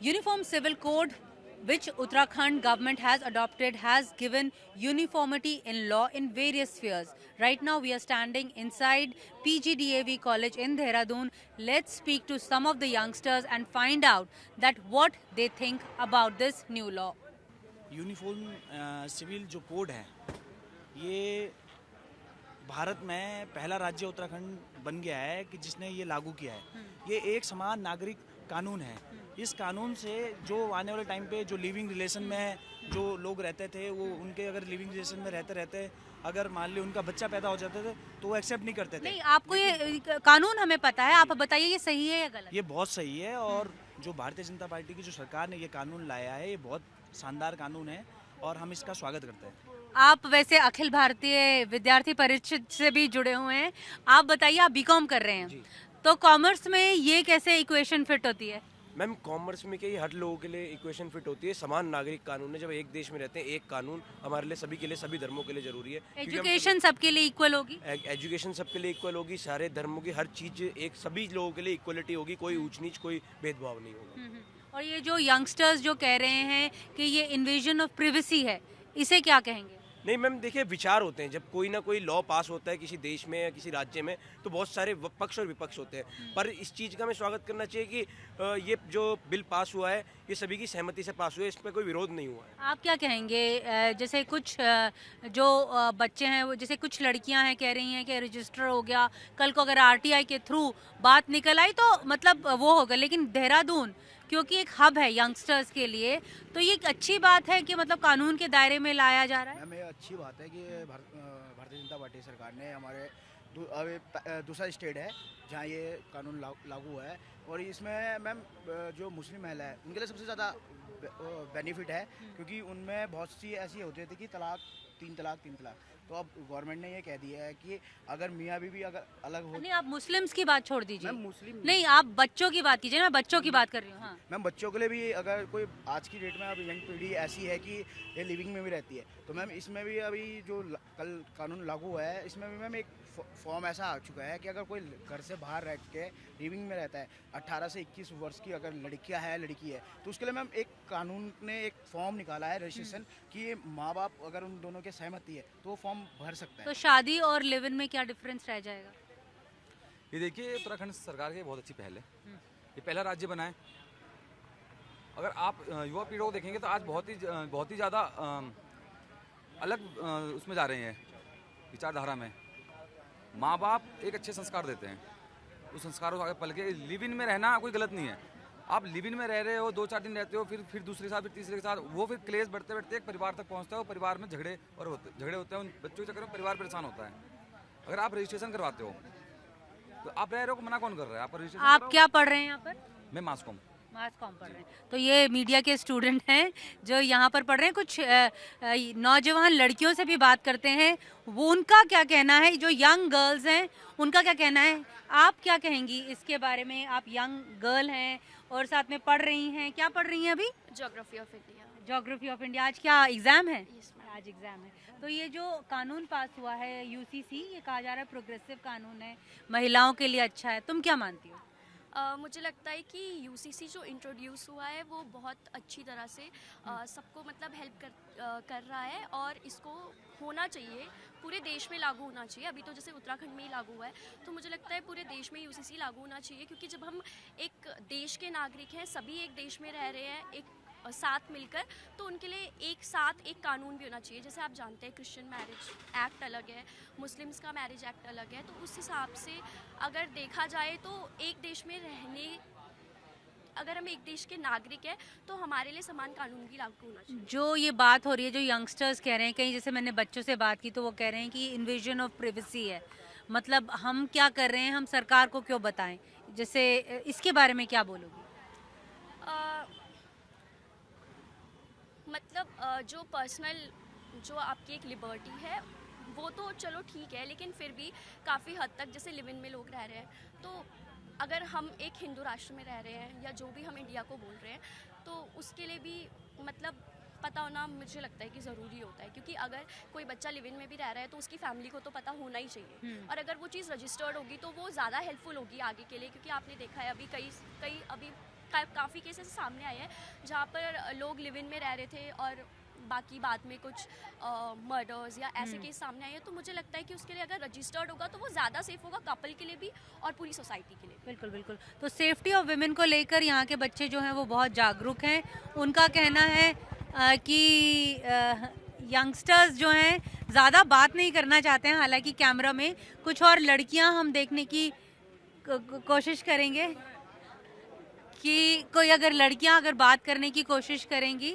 Uniform Civil Code, which Uttarakhand government has adopted, has given uniformity in law in various spheres. Right now we are standing inside PGDAV College in Dehradun. Let's speak to some of the youngsters and find out that what they think about this new law. Uniform civil जो code है ये भारत में पहला राज्य उत्तराखंड बन गया है कि जिसने ये लागू किया है। ये एक समान नागरिक कानून है। इस कानून से जो आने वाले टाइम पे जो लिविंग रिलेशन में जो लोग रहते थे वो उनके अगर लिविंग रिलेशन में रहते रहते अगर मान ली उनका बच्चा पैदा हो जाता था तो वो एक्सेप्ट नहीं करते थे। नहीं, आपको ये कानून हमें पता है, आप बताइए ये सही है या गलत? ये बहुत सही है और जो भारतीय जनता पार्टी की जो सरकार ने ये कानून लाया है ये बहुत शानदार कानून है और हम इसका स्वागत करते हैं। आप वैसे अखिल भारतीय विद्यार्थी परिषद से भी जुड़े हुए हैं, आप बताइए, आप बीकॉम कर रहे हैं तो कॉमर्स में ये कैसे इक्वेशन फिट होती है? मैम कॉमर्स में क्या हर लोगों के लिए इक्वेशन फिट होती है। समान नागरिक कानून है, जब एक देश में रहते हैं एक कानून हमारे लिए सभी के लिए सभी धर्मों के लिए जरूरी है। एजुकेशन सबके लिए इक्वल होगी, एजुकेशन सबके लिए इक्वल होगी, सारे धर्मों की हर चीज एक सभी लोगों के लिए इक्वलिटी होगी, कोई ऊंच नीच कोई भेदभाव नहीं होगा। और ये जो यंगस्टर्स जो कह रहे हैं कि ये इन्वेजन ऑफ प्रिवेसी है, इसे क्या कहेंगे? नहीं मैम देखिए, विचार होते हैं, जब कोई ना कोई लॉ पास होता है किसी देश में या किसी राज्य में तो बहुत सारे पक्ष और विपक्ष होते हैं, पर इस चीज़ का हमें स्वागत करना चाहिए कि ये जो बिल पास हुआ है ये सभी की सहमति से पास हुआ है, इस पर कोई विरोध नहीं हुआ है। आप क्या कहेंगे? जैसे कुछ जो बच्चे हैं, वो जैसे कुछ लड़कियां हैं कह रही हैं कि रजिस्टर हो गया, कल को अगर आरटीआई के थ्रू बात निकल आई तो मतलब वो होगा, लेकिन देहरादून क्योंकि एक हब है यंगस्टर्स के लिए तो ये एक अच्छी बात है कि मतलब कानून के दायरे में लाया जा रहा है। मैम ये अच्छी बात है कि भारतीय जनता पार्टी सरकार ने हमारे दूसरा स्टेट है जहाँ ये कानून लागू हुआ है और इसमें मैम जो मुस्लिम महिला है उनके लिए सबसे ज़्यादा बेनिफिट है क्योंकि उनमें बहुत सी ऐसी होती थी कि तीन तलाक। तो अब गवर्नमेंट ने ये कह दिया है कि अगर मियाँ बीवी अगर अलग हो। नहीं, आप मुस्लिम्स की बात छोड़ दीजिए। मैम मुस्लिम नहीं, आप बच्चों की बात कीजिए, मैं बच्चों की बात कर रही हूँ। हाँ। मैम बच्चों के लिए भी अगर कोई आज की डेट में अब यंग पीढ़ी ऐसी है कि ये लिविंग में भी रहती है तो मैम इसमें भी अभी जो कल कानून लागू हुआ है इसमें भी मैम एक फॉर्म ऐसा आ चुका है कि अगर कोई घर से बाहर रह के लिविंग में रहता है 18 से 21 वर्ष की अगर लड़की है तो उसके लिए मैम एक कानून ने एक फॉर्म निकाला है रजिस्ट्रेशन कि माँ बाप अगर उन दोनों के सहमति है तो वो फॉर्म भर सकता है। तो शादी और लिव इन में क्या डिफरेंस रह जाएगा? ये देखिए, उत्तराखंड सरकार की बहुत अच्छी पहल है, ये पहला राज्य बना है। अगर आप युवा पीढ़ी को देखेंगे तो आज बहुत ही ज़्यादा अलग उसमें जा रहे हैं विचारधारा में। माँ बाप एक अच्छे संस्कार देते हैं, उस संस्कारों को आगे पल के लिव इन में रहना कोई गलत नहीं है। आप लिव इन में रह रहे हो, 2-4 दिन रहते हो, फिर दूसरे के साथ, फिर तीसरे के साथ, वो फिर क्लेश बढ़ते बढ़ते एक परिवार तक पहुँचता है और परिवार में झगड़े होते हैं, उन बच्चों के चक्कर में परिवार परेशान होता है। अगर आप रजिस्ट्रेशन करवाते हो तो आप रह रहे हो, मना कौन कर रहा है? आप रजिस्ट्रेशन आप क्या पढ़ रहे हैं यहाँ पर? मैं मास कॉम पढ़ रहे हैं। तो ये मीडिया के स्टूडेंट हैं जो यहाँ पर पढ़ रहे हैं। कुछ नौजवान लड़कियों से भी बात करते हैं, वो उनका क्या कहना है, जो यंग गर्ल्स हैं उनका क्या कहना है। आप क्या कहेंगी इसके बारे में? आप यंग गर्ल हैं और साथ में पढ़ रही हैं, क्या पढ़ रही हैं अभी? Geography of India. Geography of India. आज क्या एग्जाम है? आज एग्जाम है। तो ये जो कानून पास हुआ है यूसीसी, ये कहा जा रहा है प्रोग्रेसिव कानून है, महिलाओं के लिए अच्छा है, तुम क्या मानती हो? मुझे लगता है कि यूसीसी जो इंट्रोड्यूस हुआ है वो बहुत अच्छी तरह से सबको मतलब हेल्प कर रहा है और इसको होना चाहिए, पूरे देश में लागू होना चाहिए। अभी तो जैसे उत्तराखंड में ही लागू हुआ है तो मुझे लगता है पूरे देश में यूसीसी लागू होना चाहिए क्योंकि जब हम एक देश के नागरिक हैं, सभी एक देश में रह रहे हैं एक साथ मिलकर, तो उनके लिए एक साथ एक कानून भी होना चाहिए। जैसे आप जानते हैं क्रिश्चियन मैरिज एक्ट अलग है, मुस्लिम्स का मैरिज एक्ट अलग है, तो उस हिसाब से अगर देखा जाए तो एक देश में रहने, अगर हम एक देश के नागरिक हैं तो हमारे लिए समान कानून भी लागू होना चाहिए। जो ये बात हो रही है, जो यंगस्टर्स कह रहे हैं, कहीं जैसे मैंने बच्चों से बात की तो वो कह रहे हैं कि इन्वेजन ऑफ प्रिवेसी है, मतलब हम क्या कर रहे हैं, हम सरकार को क्यों बताएं, जैसे इसके बारे में क्या बोलोगी? मतलब जो पर्सनल जो आपकी एक लिबर्टी है वो तो चलो ठीक है, लेकिन फिर भी काफ़ी हद तक जैसे लिव इन में लोग रह रहे हैं तो अगर हम एक हिंदू राष्ट्र में रह रहे हैं या जो भी हम इंडिया को बोल रहे हैं तो उसके लिए भी मतलब पता होना मुझे लगता है कि ज़रूरी होता है, क्योंकि अगर कोई बच्चा लिव इन में भी रह रहा है तो उसकी फैमिली को तो पता होना ही चाहिए और अगर वो चीज़ रजिस्टर्ड होगी तो वो ज़्यादा हेल्पफुल होगी आगे के लिए, क्योंकि आपने देखा है अभी कई अभी काफ़ी केसेस सामने आए हैं जहाँ पर लोग लिव इन में रह रहे थे और बाकी बाद में कुछ मर्डर्स या ऐसे केस सामने आए हैं। तो मुझे लगता है कि उसके लिए अगर रजिस्टर्ड होगा तो वो ज़्यादा सेफ होगा कपल के लिए भी और पूरी सोसाइटी के लिए भी। बिल्कुल बिल्कुल। तो सेफ्टी ऑफ विमेन को लेकर यहाँ के बच्चे जो हैं वो बहुत जागरूक हैं। उनका कहना है कि यंगस्टर्स जो हैं ज़्यादा बात नहीं करना चाहते हैं। हालांकि कैमरा में कुछ और लड़कियां हम देखने की कोशिश करेंगे कि कोई अगर लड़कियां अगर बात करने की कोशिश करेंगी,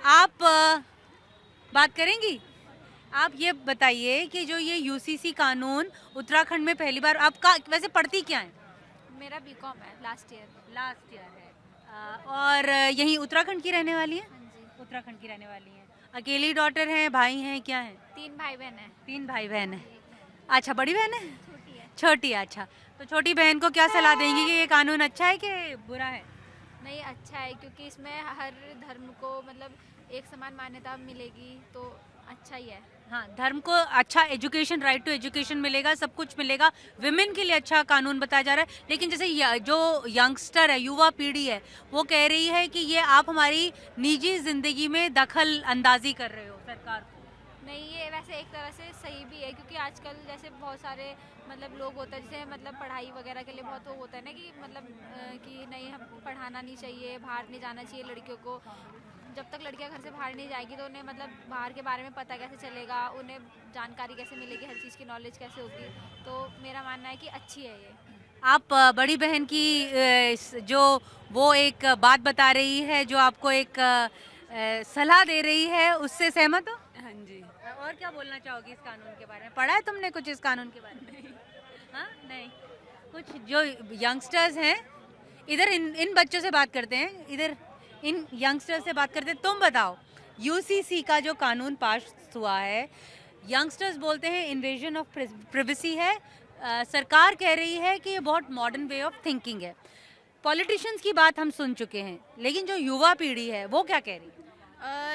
आप बात करेंगी। आप ये बताइए कि जो ये यूसीसी कानून उत्तराखंड में पहली बार, आपका वैसे पढ़ती क्या है? मेरा बीकॉम है, लास्ट ईयर है। और यहीं उत्तराखंड की रहने वाली है? हाँ जी। उत्तराखंड की रहने वाली है। अकेली डॉटर है, भाई हैं, क्या है? 3 भाई बहन है। 3 भाई बहन है। अच्छा, बड़ी बहन है? छोटी है। छोटी है। अच्छा, तो छोटी बहन को क्या सलाह देंगी कि ये कानून अच्छा है कि बुरा है? नहीं, अच्छा है क्योंकि इसमें हर धर्म को मतलब एक समान मान्यता मिलेगी तो अच्छा ही है। हाँ, धर्म को अच्छा एजुकेशन, राइट टू एजुकेशन मिलेगा, सब कुछ मिलेगा। विमेन के लिए अच्छा कानून बताया जा रहा है। लेकिन जैसे जो यंगस्टर है, युवा पीढ़ी है, वो कह रही है कि ये आप हमारी निजी जिंदगी में दखल अंदाजी कर रहे हो सरकार को। नहीं, ये वैसे एक तरह से सही भी है क्योंकि आजकल जैसे बहुत सारे मतलब लोग होते हैं जैसे मतलब पढ़ाई वगैरह के लिए बहुत वो होता है ना कि मतलब कि नहीं, हम पढ़ाना नहीं चाहिए, बाहर नहीं जाना चाहिए लड़कियों को। जब तक लड़कियां घर से बाहर नहीं जाएगी तो उन्हें मतलब बाहर के बारे में पता कैसे चलेगा, उन्हें जानकारी कैसे मिलेगी, हर चीज़ की नॉलेज कैसे होगी। तो मेरा मानना है कि अच्छी है ये। आप बड़ी बहन की जो वो एक बात बता रही है, जो आपको एक सलाह दे रही है, उससे सहमत हो? हाँ जी। और क्या बोलना चाहोगी इस कानून के बारे में? पढ़ा है तुमने कुछ इस कानून के बारे में? हाँ, नहीं। कुछ जो यंगस्टर्स हैं, इधर इन बच्चों से बात करते हैं, इधर इन यंगस्टर्स से बात करते हैं। तुम बताओ, यूसीसी का जो कानून पास हुआ है, यंगस्टर्स बोलते हैं इन्वेजन ऑफ प्रिवेसी है। सरकार कह रही है कि ये बहुत मॉडर्न वे ऑफ थिंकिंग है। पॉलिटिशियंस की बात हम सुन चुके हैं, लेकिन जो युवा पीढ़ी है वो क्या कह रही है?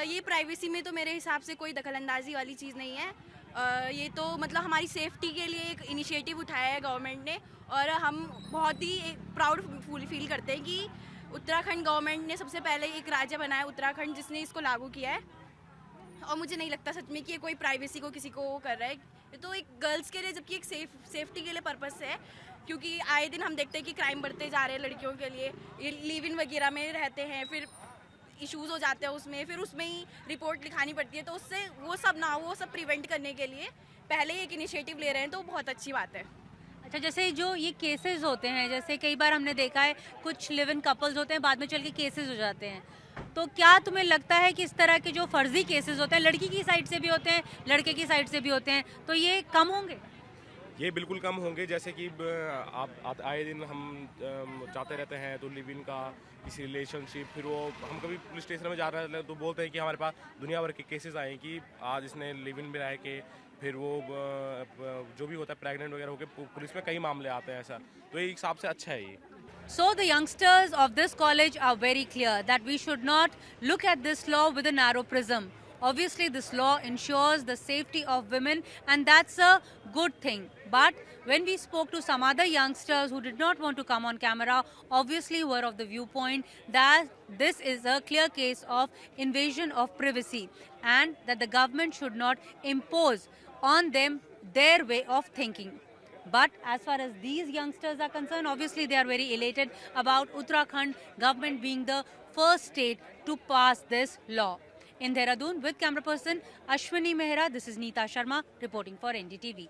ये प्राइवेसी में तो मेरे हिसाब से कोई दखलंदाजी वाली चीज़ नहीं है। ये तो मतलब हमारी सेफ्टी के लिए एक इनिशिएटिव उठाया है गवर्नमेंट ने और हम बहुत ही प्राउड फील करते हैं कि उत्तराखंड गवर्नमेंट ने सबसे पहले एक राज्य बनाया उत्तराखंड जिसने इसको लागू किया है। और मुझे नहीं लगता सच में कि ये कोई प्राइवेसी को किसी को कर रहा है। ये तो एक गर्ल्स के लिए जबकि एक सेफ्टी के लिए पर्पस से है क्योंकि आए दिन हम देखते हैं कि क्राइम बढ़ते जा रहे हैं लड़कियों के लिए। ये लिव इन वगैरह में रहते हैं, फिर इश्यूज हो जाते हैं उसमें, फिर उसमें ही रिपोर्ट लिखानी पड़ती है। तो उससे वो सब प्रिवेंट करने के लिए पहले एक इनिशिएटिव ले रहे हैं तो बहुत अच्छी बात है। अच्छा, जैसे जो ये केसेस होते हैं, जैसे कई बार हमने देखा है कुछ लिव इन कपल्स होते हैं, बाद में चल के केसेस हो जाते हैं, तो क्या तुम्हें लगता है कि इस तरह के जो फर्जी केसेस होते हैं, लड़की की साइड से भी होते हैं, लड़के की साइड से भी होते हैं, तो ये कम होंगे? ये बिल्कुल कम होंगे। जैसे कि आप आए दिन हम चाहते रहते हैं तो लिव इन का किसी रिलेशनशिप, फिर वो हम कभी पुलिस स्टेशन में जा रहे हैं तो बोलते हैं कि हमारे पास दुनिया भर के केसेस आए कि आज इसने लिव इन में रह के फिर वो जो भी होता है प्रेग्नेंट वगैरह होकर पुलिस में कई मामले आते हैं ऐसा। तो ये एक हिसाब से अच्छा है ये। So the youngsters of this college are very clear that we should not look at this law with a narrow prism. Obviously, this law ensures the safety of women and that's a good thing. But when we spoke to some other youngsters who did not want to come on camera, obviously were of the viewpoint that this is a clear case of invasion of privacy and that the government should not impose on them their way of thinking. But as far as these youngsters are concerned, obviously they are very elated about Uttarakhand government being the first state to pass this law. In Dehradun, with camera person Ashwini Mehra, this is Neeta Sharma reporting for NDTV.